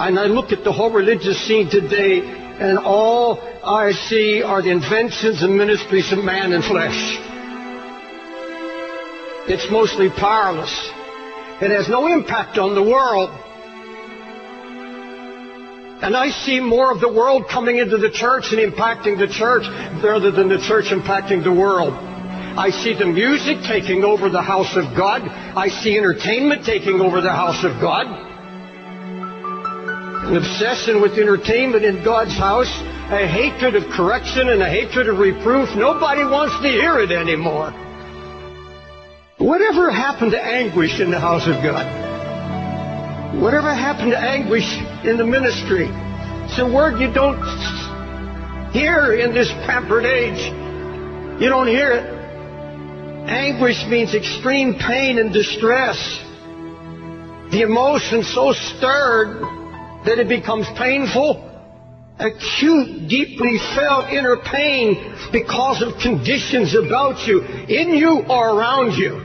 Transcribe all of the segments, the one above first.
And I look at the whole religious scene today, and all I see are the inventions and ministries of man and flesh. It's mostly powerless. It has no impact on the world. And I see more of the world coming into the church and impacting the church rather than the church impacting the world. I see the music taking over the house of God. I see entertainment taking over the house of God. An obsession with entertainment in God's house, a hatred of correction and a hatred of reproof. Nobody wants to hear it anymore. Whatever happened to anguish in the house of God? Whatever happened to anguish in the ministry? It's a word you don't hear in this pampered age. You don't hear it. Anguish means extreme pain and distress. The emotion so stirred that it becomes painful. Acute, deeply felt inner pain because of conditions about you, in you or around you.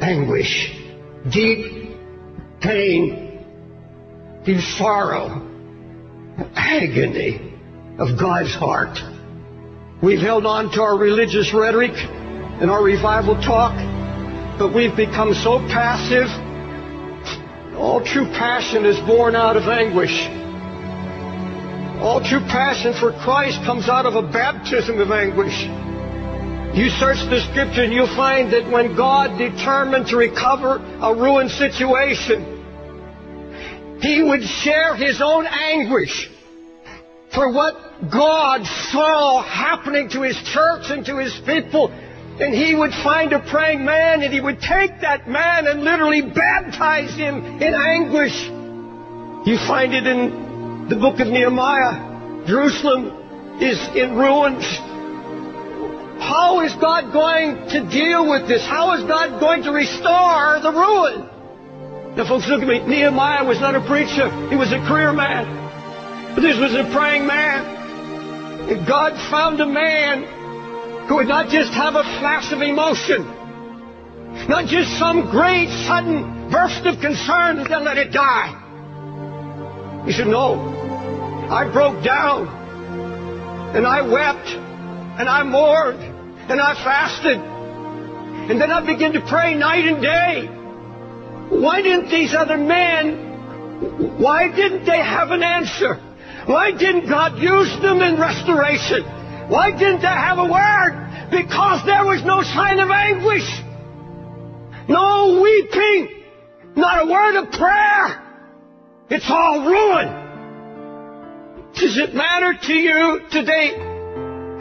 Anguish. Deep pain, deep sorrow, agony of God's heart. We've held on to our religious rhetoric and our revival talk, but we've become so passive. All true passion is born out of anguish. All true passion for Christ comes out of a baptism of anguish. You search the Scripture and you'll find that when God determined to recover a ruined situation, He would share His own anguish for what God saw happening to His church and to His people. And He would find a praying man, and He would take that man and literally baptize him in anguish. You find it in the book of Nehemiah. Jerusalem is in ruins. How is God going to deal with this? How is God going to restore the ruin? Now, folks, look at me. Nehemiah was not a preacher. He was a career man. But this was a praying man. And God found a man who would not just have a flash of emotion, not just some great sudden burst of concern and then let it die. He said, no, I broke down and I wept and I mourned and I fasted. And then I began to pray night and day. Why didn't these other men, why didn't they have an answer? Why didn't God use them in restoration? Why didn't they have a word? Because there was no sign of anguish. No weeping. Not a word of prayer. It's all ruin. Does it matter to you today?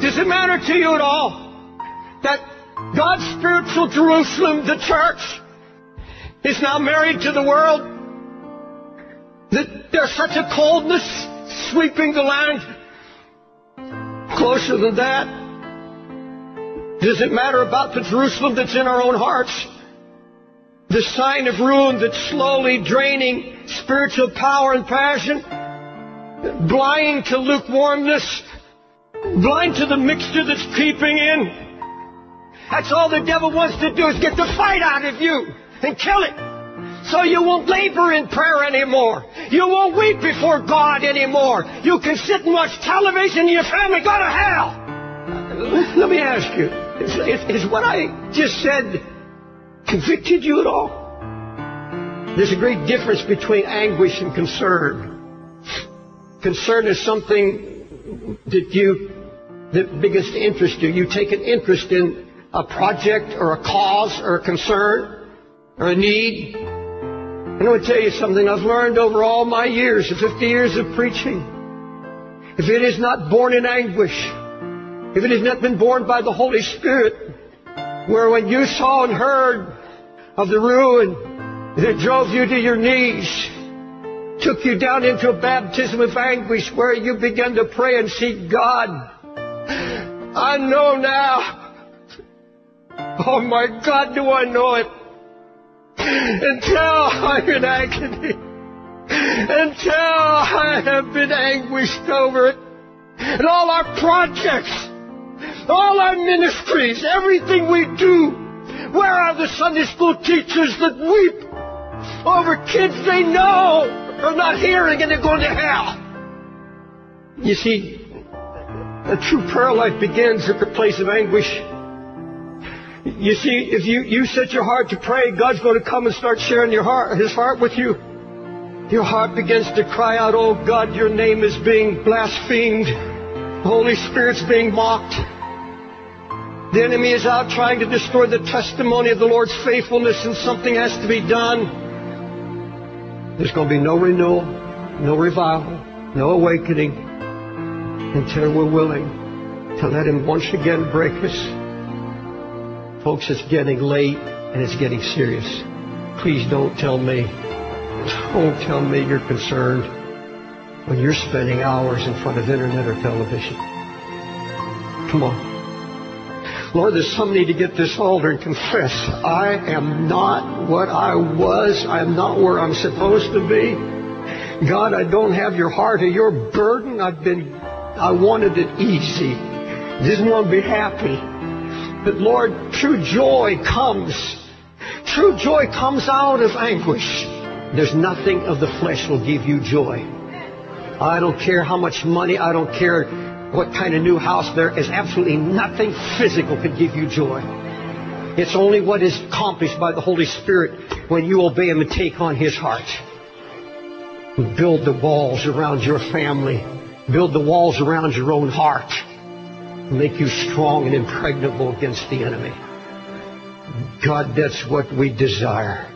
Does it matter to you at all that God's spiritual Jerusalem, the church, is now married to the world? That there's such a coldness sweeping the land? Closer than that, does it matter about the Jerusalem that's in our own hearts? The sign of ruin that's slowly draining spiritual power and passion, blind to lukewarmness, blind to the mixture that's creeping in. That's all the devil wants to do, is get the fight out of you and kill it. So you won't labor in prayer anymore. You won't weep before God anymore. You can sit and watch television and your family go to hell. Let me ask you, is what I just said convicted you at all? There's a great difference between anguish and concern. Concern is something that biggest interest you. You take an interest in a project or a cause or a concern or a need. And I want to tell you something I've learned over all my years, 50 years of preaching. If it is not born in anguish, if it has not been born by the Holy Spirit, where when you saw and heard of the ruin that drove you to your knees, took you down into a baptism of anguish where you began to pray and seek God, I know now. Oh my God, do I know it. Until I'm in agony, until I have been anguished over it, and all our projects, all our ministries, everything we do, where are the Sunday school teachers that weep over kids they know They're not hearing and they're going to hell. You see, a true prayer life begins at the place of anguish. You see, if you set your heart to pray, God's going to come and start sharing His heart with you. Your heart begins to cry out, oh God, your name is being blasphemed. The Holy Spirit's being mocked. The enemy is out trying to destroy the testimony of the Lord's faithfulness, and something has to be done. There's going to be no renewal, no revival, no awakening until we're willing to let Him once again break us. Folks, it's getting late and it's getting serious. Please don't tell me you're concerned when you're spending hours in front of internet or television. Come on. Lord, there's some need to get this altar and confess, I am not what I was. I am not where I'm supposed to be. God, I don't have your heart or your burden. I wanted it easy. Didn't want to be happy. But Lord, true joy comes. True joy comes out of anguish. There's nothing of the flesh will give you joy. I don't care how much money, I don't care what kind of new house. There is absolutely nothing physical can give you joy. It's only what is accomplished by the Holy Spirit when you obey Him and take on His heart. Build the walls around your family. Build the walls around your own heart. Make you strong and impregnable against the enemy. God, that's what we desire.